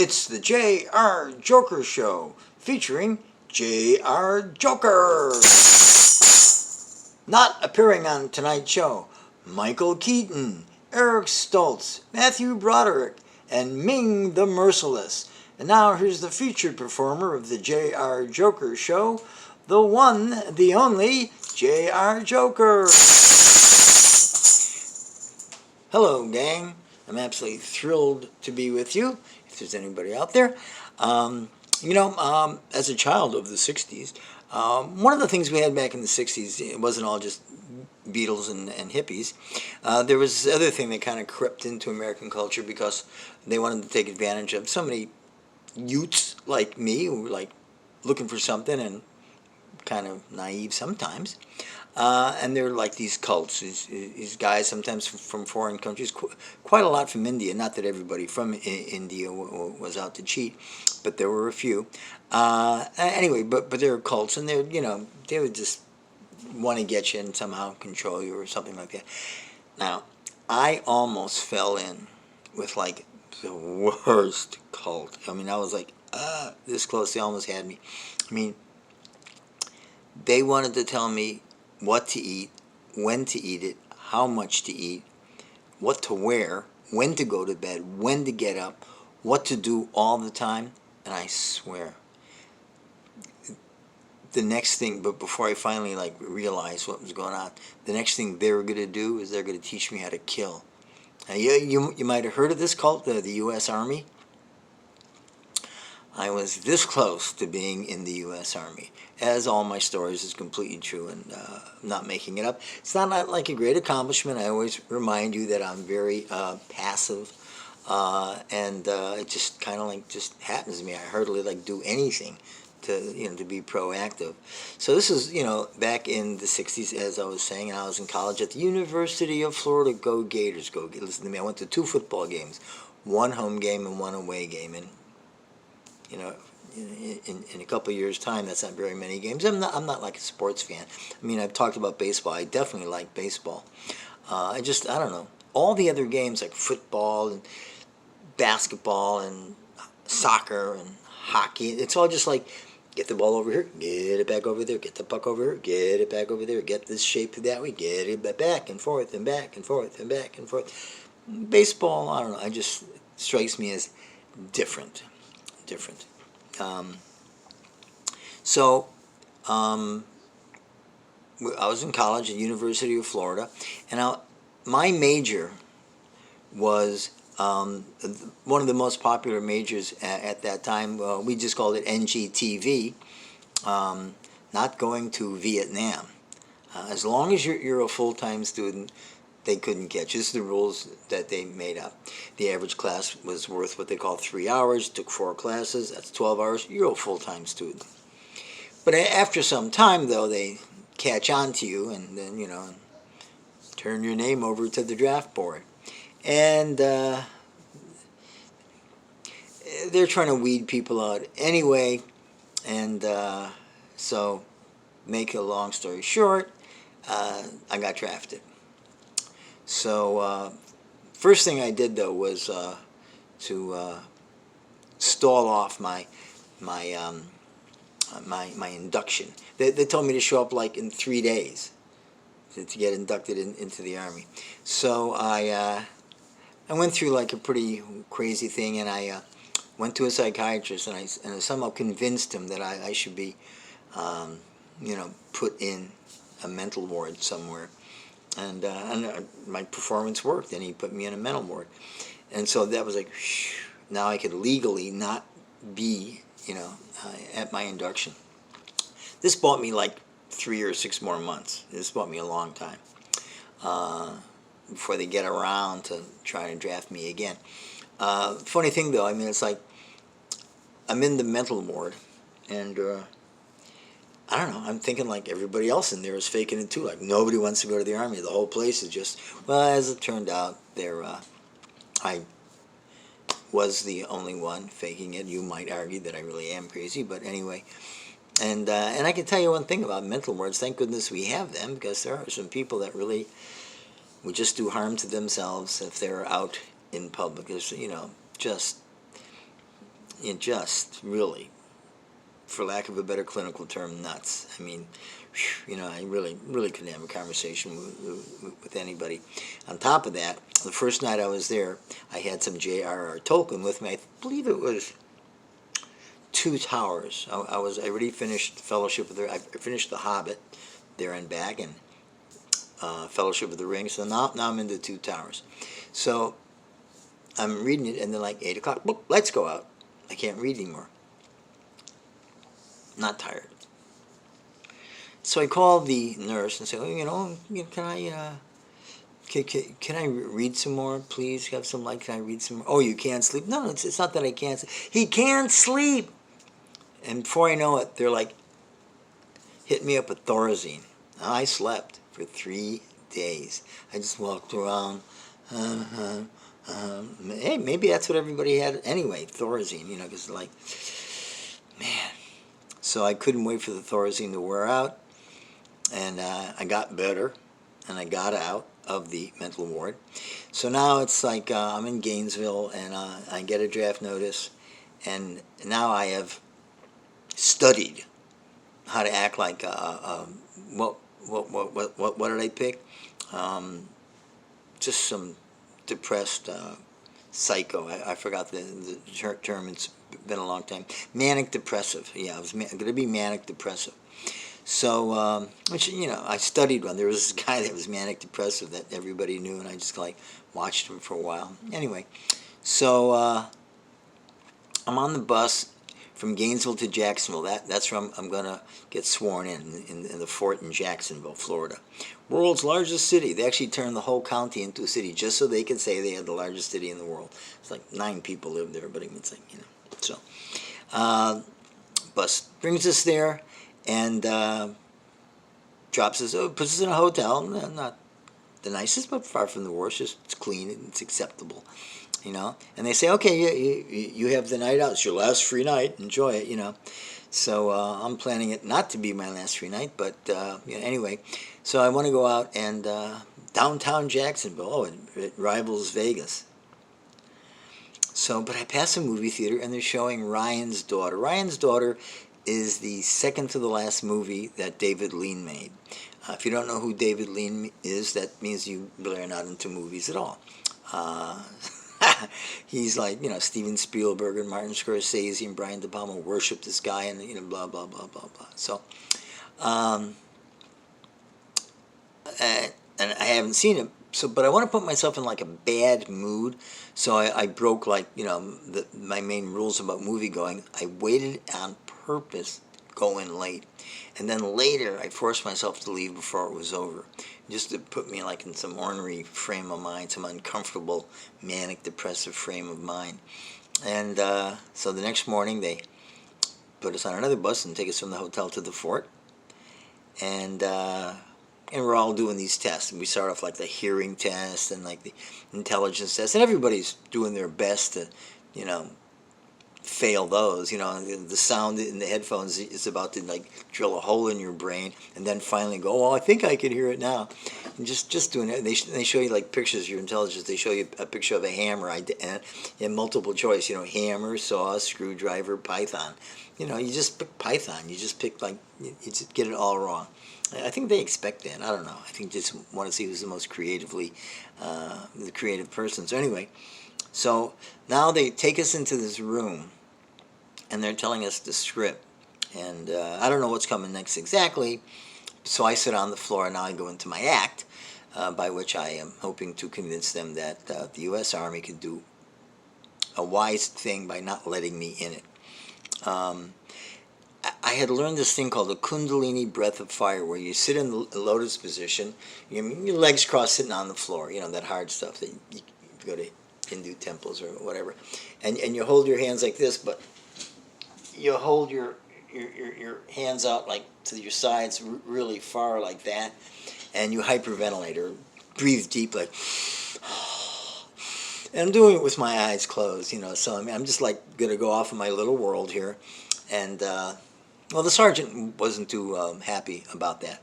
It's the J.R. Joker Show, featuring J.R. Joker. Not appearing on tonight's show, Michael Keaton, Eric Stoltz, Matthew Broderick, and Ming the Merciless. And now here's the featured performer of the J.R. Joker Show, the one, the only, J.R. Joker. Hello, gang. I'm absolutely thrilled to be with you, if there's anybody out there. As a child of the 60s, one of the things we had back in the 60s, it wasn't all just Beatles and hippies. There was this other thing that kind of crept into American culture because they wanted to take advantage of so many youths like me who were like looking for something and kind of naive sometimes. And they're like these cults, these guys sometimes from foreign countries, quite a lot from India. Not that everybody from India was out to cheat, but there were a few. Anyway, but they were cults, and they would just want to get you and somehow control you or something like that. Now, I almost fell in with like the worst cult. I mean, I was like, this close. They almost had me. I mean, they wanted to tell me what to eat, when to eat it, how much to eat, what to wear, when to go to bed, when to get up, what to do all the time. And I swear, the next thing, but before I finally realized what was going on, the next thing they were going to do is they're going to teach me how to kill. Now, you might have heard of this cult, the U.S. Army. I was this close to being in the U.S. Army. As all my stories is completely true, and I'm not making it up. It's not like a great accomplishment. I always remind you that I'm very passive, and it just kind of just happens to me. I hardly do anything to be proactive. So this is back in the 60s, as I was saying, and I was in college at the University of Florida. Go Gators, go! Listen to me. I went to 2 football games, 1 home game and 1 away game, and in a couple of years' time, that's not very many games. I'm not like a sports fan. I mean, I've talked about baseball. I definitely like baseball. I don't know. All the other games like football and basketball and soccer and hockey, it's all just like, get the ball over here, get it back over there, get the puck over here, get it back over there, get this shape that way, get it back and forth and back and forth and back and forth. Baseball, I don't know, it just strikes me as different. I was in college at the University of Florida, and my major was one of the most popular majors at that time. We just called it NGTV, not going to Vietnam. As long as you're a full-time student, they couldn't catch. This is the rules that they made up. The average class was worth what they call 3 hours. Took 4 classes. That's 12 hours. You're a full-time student. But after some time, though, they catch on to you and then, turn your name over to the draft board. And they're trying to weed people out anyway. And so, make a long story short, I got drafted. So, first thing I did though was to stall off my induction. They told me to show up in 3 days to get inducted into the Army. So I went through a pretty crazy thing, and I went to a psychiatrist, and I somehow convinced him that I should be put in a mental ward somewhere. And my performance worked, and he put me in a mental ward. And so that was like, now I could legally not be, at my induction. This bought me 3 or 6 more months. This bought me a long time before they get around to trying to draft me again. Funny thing, though, I mean, it's like I'm in the mental ward, and I don't know, I'm thinking everybody else in there is faking it too. Nobody wants to go to the Army. The whole place is just, well, as it turned out, I was the only one faking it. You might argue that I really am crazy, but anyway. And I can tell you one thing about mental wards. Thank goodness we have them, because there are some people that really would just do harm to themselves if they're out in public. There's, just just really, for lack of a better clinical term, nuts. I mean, I really couldn't have a conversation with anybody. On top of that, the first night I was there, I had some J.R.R. Tolkien with me. I believe it was Two Towers. I already finished Fellowship of the. I finished The Hobbit, there and back, and Fellowship of the Ring. So now I'm into Two Towers. So I'm reading it, and then like 8 o'clock, boop, lights go out. I can't read anymore. Not tired. So I called the nurse and said, can I read some more, please? Have some light? Can I read some more? Oh, you can't sleep? No, it's not that I can't sleep. He can't sleep. And before I know it, they're like, hit me up with Thorazine. I slept for 3 days. I just walked around. Hey, maybe that's what everybody had anyway, Thorazine, because like, man. So I couldn't wait for the Thorazine to wear out. And I got better, and I got out of the mental ward. So now it's like I'm in Gainesville, and I get a draft notice, and now I have studied how to act like what did I pick? Just some depressed psycho. I forgot the term. It's been a long time. Manic depressive. Yeah, I was going to be manic depressive. So, which, I studied one. There was this guy that was manic depressive that everybody knew, and I just like watched him for a while. Anyway, so I'm on the bus from Gainesville to Jacksonville. That's where I'm going to get sworn in the fort in Jacksonville, Florida. World's largest city. They actually turned the whole county into a city just so they could say they had the largest city in the world. It's like 9 people live there, but it's like, So, bus brings us there. And drops us, puts us in a hotel, not the nicest, but far from the worst. It's clean and it's acceptable, And they say, okay, you have the night out. It's your last free night. Enjoy it, So I'm planning it not to be my last free night, but anyway. So I want to go out and downtown Jacksonville. Oh, it rivals Vegas. So, but I pass a movie theater and they're showing Ryan's Daughter. Ryan's Daughter is the second to the last movie that David Lean made. If you don't know who David Lean is, that means you really are not into movies at all. He's like, Steven Spielberg and Martin Scorsese and Brian De Palma worship this guy and, blah, blah, blah, blah, blah. So, and I haven't seen it. So, but I want to put myself in like a bad mood. So I broke like, my main rules about movie going. I waited on purpose going late, and then later I forced myself to leave before it was over, just to put me like in some ornery frame of mind, some uncomfortable manic depressive frame of mind. And so the next morning they put us on another bus and take us from the hotel to the fort, and we're all doing these tests. And we start off like the hearing test and like the intelligence test, and everybody's doing their best to fail those. The sound in the headphones is about to like drill a hole in your brain, and then finally go, oh, I think I can hear it now. And just doing it. They show you like pictures of your intelligence. They show you a picture of a hammer and multiple choice. Hammer, saw, screwdriver, python. You just pick python. You just pick you just get it all wrong. I think they expect that. I don't know. I think just want to see who's the most the creative person. So anyway, so now they take us into this room, and they're telling us the script. And I don't know what's coming next exactly. So I sit on the floor, and now I go into my act, by which I am hoping to convince them that the U.S. Army could do a wise thing by not letting me in it. I had learned this thing called the Kundalini breath of fire, where you sit in the lotus position, your legs crossed sitting on the floor, that hard stuff that you go to Hindu temples or whatever, and you hold your hands like this, but you hold your hands out like to your sides really far like that, and you hyperventilate or breathe deep like, and I'm doing it with my eyes closed, so I'm just like going to go off in my little world here, and well, the sergeant wasn't too happy about that.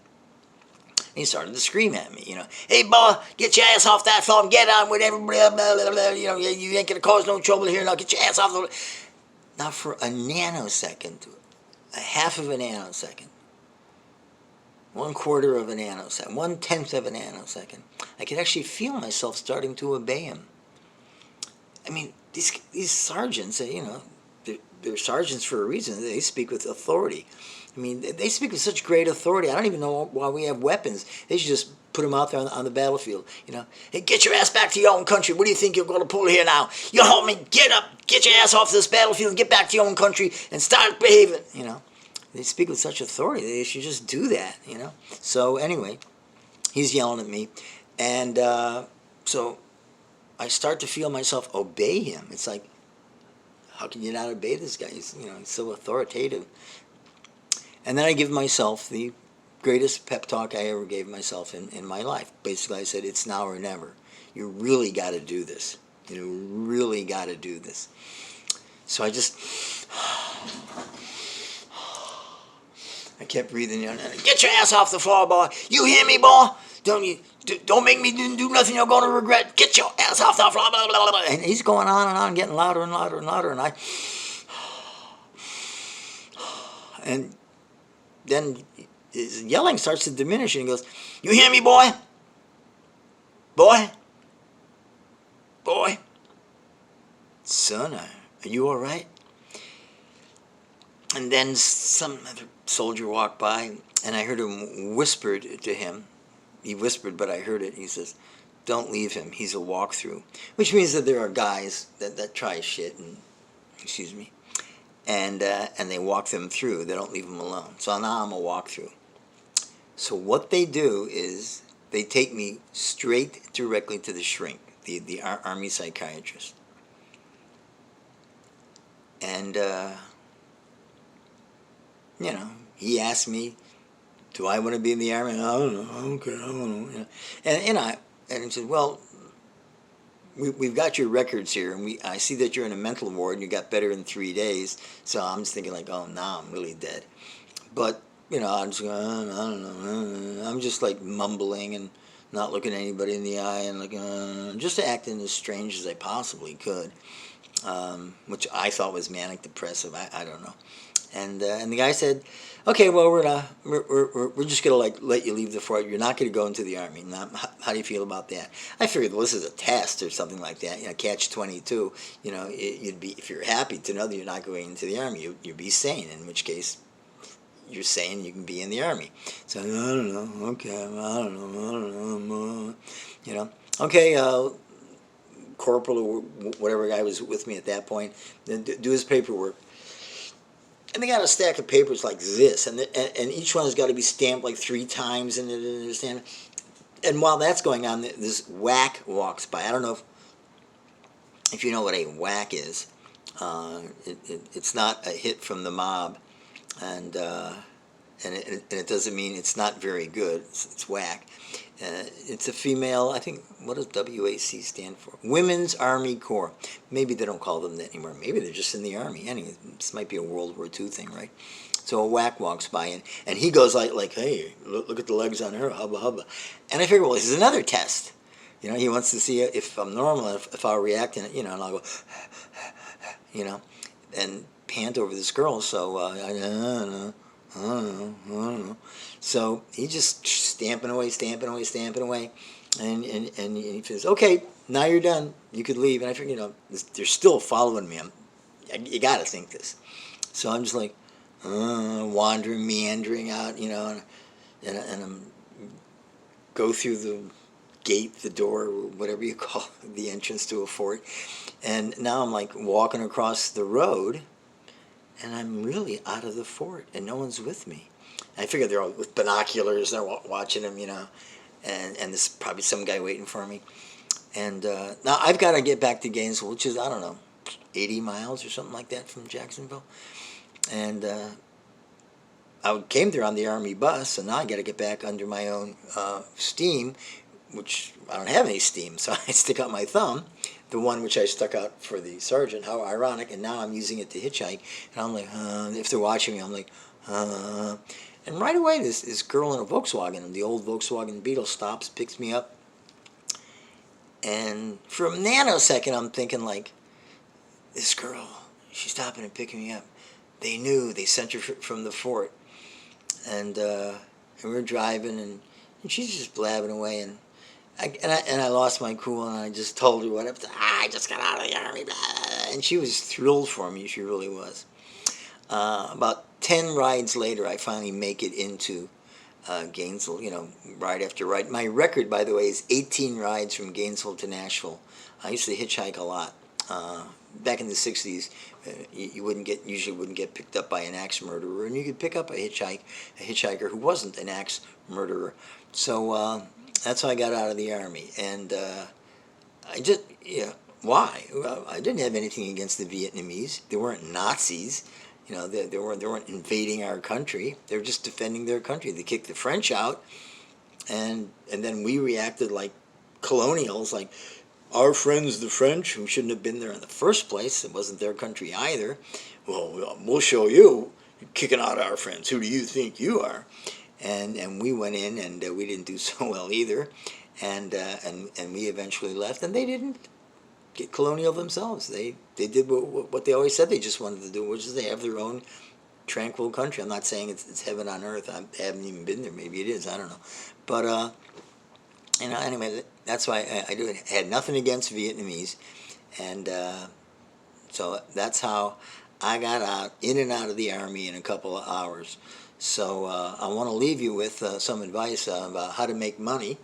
He started to scream at me, hey, boy, get your ass off that phone, get on with everybody, blah, blah, blah, you ain't going to cause no trouble here, now get your ass off the... Now for a nanosecond, a half of a nanosecond, 1/4 of a nanosecond, 1/10 of a nanosecond, I could actually feel myself starting to obey him. I mean, these sergeants, they're sergeants for a reason. They speak with authority. I mean, they speak with such great authority. I don't even know why we have weapons. They should just put them out there on the battlefield. Hey, get your ass back to your own country. What do you think you're going to pull here now? You help me, get up, get your ass off this battlefield, get back to your own country, and start behaving. They speak with such authority. They should just do that. So anyway, he's yelling at me, and so I start to feel myself obey him. It's like, how can you not obey this guy? He's so authoritative. And then I give myself the greatest pep talk I ever gave myself in my life. Basically, I said, it's now or never. You really got to do this. You really got to do this. So I just, I kept breathing. Get your ass off the floor, boy. You hear me, boy? Don't make me do nothing you're going to regret. Get your ass off the floor. Blah, blah, blah. And he's going on and on, getting louder and louder and louder. And then his yelling starts to diminish, and he goes, you hear me, boy? Boy? Boy? Son, are you all right? And then some other soldier walked by, and I heard him whisper to him. He whispered, but I heard it. He says, don't leave him. He's a walkthrough. Which means that there are guys that try shit, and, excuse me, and they walk them through. They don't leave them alone. So now I'm a walkthrough. So what they do is they take me straight directly to the shrink, the Army psychiatrist. And, he asked me, do I want to be in the Army? I don't know. I don't care. I don't know. And he said, well, we've got your records here, and I see that you're in a mental ward, and you got better in 3 days. So I'm just thinking like, oh, now I'm really dead. But I'm just going, I don't know. I'm just like mumbling and not looking at anybody in the eye, and like just acting as strange as I possibly could, which I thought was manic depressive. I don't know. And the guy said, okay, well, we're just gonna let you leave the fort. You're not gonna go into the Army. Now, how do you feel about that? I figured, well, this is a test or something like that. catch-22. You'd be, if you're happy to know that you're not going into the Army, you'd be sane. In which case, you're saying you can be in the Army. So I don't know. Okay, I don't know. Okay, corporal or whatever guy was with me at that point, then do his paperwork. And they got a stack of papers like this, and each one has got to be stamped like 3 times, and understand. And while that's going on, this whack walks by. I don't know if you know what a whack is. It's not a hit from the mob, and it doesn't mean it's not very good. It's whack. It's a female, I think, what does WAC stand for? Women's Army Corps. Maybe they don't call them that anymore. Maybe they're just in the Army. Anyway, this might be a World War II thing, right? So a whack walks by, and he goes like hey, look at the legs on her, hubba hubba. And I figure, well, this is another test. He wants to see if I'm normal, if I'll react, and I'll go, and pant over this girl, so I don't know. So he's just stamping away, and he says, okay, now you're done. You could leave. And I figure, they're still following me. You got to think this. So I'm just like wandering, meandering out, and I'm go through the gate, the door, whatever you call it, the entrance to a fort. And now I'm like walking across the road, and I'm really out of the fort, and no one's with me. I figure they're all with binoculars, they're watching him, and there's probably some guy waiting for me. And now I've got to get back to Gainesville, which is, I don't know, 80 miles or something like that from Jacksonville. And I came there on the Army bus, so now I got to get back under my own steam, which I don't have any steam, so I stick out my thumb, the one which I stuck out for the sergeant. How ironic. And now I'm using it to hitchhike, and I'm like, if they're watching me, I'm like, and right away this girl in a Volkswagen, and the old Volkswagen Beetle, stops, picks me up, and for a nanosecond I'm thinking like, this girl, She's stopping and picking me up. They knew. They sent her from the fort. And we were driving, and she's just blabbing away. And I lost my cool, and I just told her what I just got out of the Army. Blah, blah, blah. And she was thrilled for me. She really was. About 10 rides later, I finally make it into Gainesville, ride after ride. My record, by the way, is 18 rides from Gainesville to Nashville. I used to hitchhike a lot. Back in the 60s, you usually wouldn't get picked up by an axe murderer, and you could pick up a hitchhiker who wasn't an axe murderer. So that's how I got out of the Army. And why? Well, I didn't have anything against the Vietnamese. They weren't Nazis. They weren't invading our country. They were just defending their country. They kicked the French out, and then we reacted like colonials, like our friends the French, who shouldn't have been there in the first place. It wasn't their country either. Well, we'll show you. You're kicking out our friends. Who do you think you are? And we went in, and we didn't do so well either. And we eventually left, and they didn't get colonial themselves. They did what they always said they just wanted to do, which is they have their own tranquil country. I'm not saying it's heaven on earth. I haven't even been there. Maybe it is. I don't know. But anyway, that's why I had nothing against Vietnamese, and so that's how I got in and out of the Army in a couple of hours. So I want to leave you with some advice about how to make money.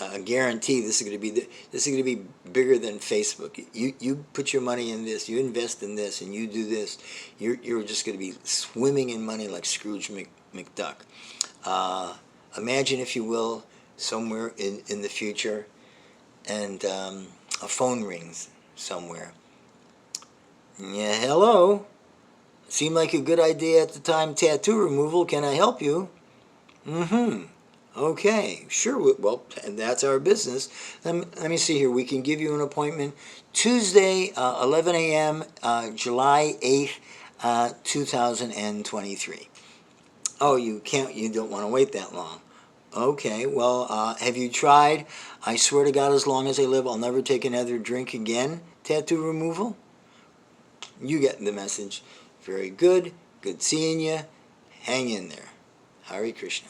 I guarantee this is going to be bigger than Facebook. You put your money in this, you invest in this, and you do this. You're just going to be swimming in money like Scrooge McDuck. Imagine, if you will, somewhere in the future, and a phone rings somewhere. Yeah, hello. Seemed like a good idea at the time. Tattoo removal. Can I help you? Mm-hmm. Okay, sure. Well, and that's our business. Let me see here. We can give you an appointment Tuesday, 11 a.m., July 8th, 2023. Oh, you don't want to wait that long. Okay, well, have you tried, I swear to God, as long as I live, I'll never take another drink again, tattoo removal? You get the message. Very good. Good seeing you. Hang in there. Hare Krishna.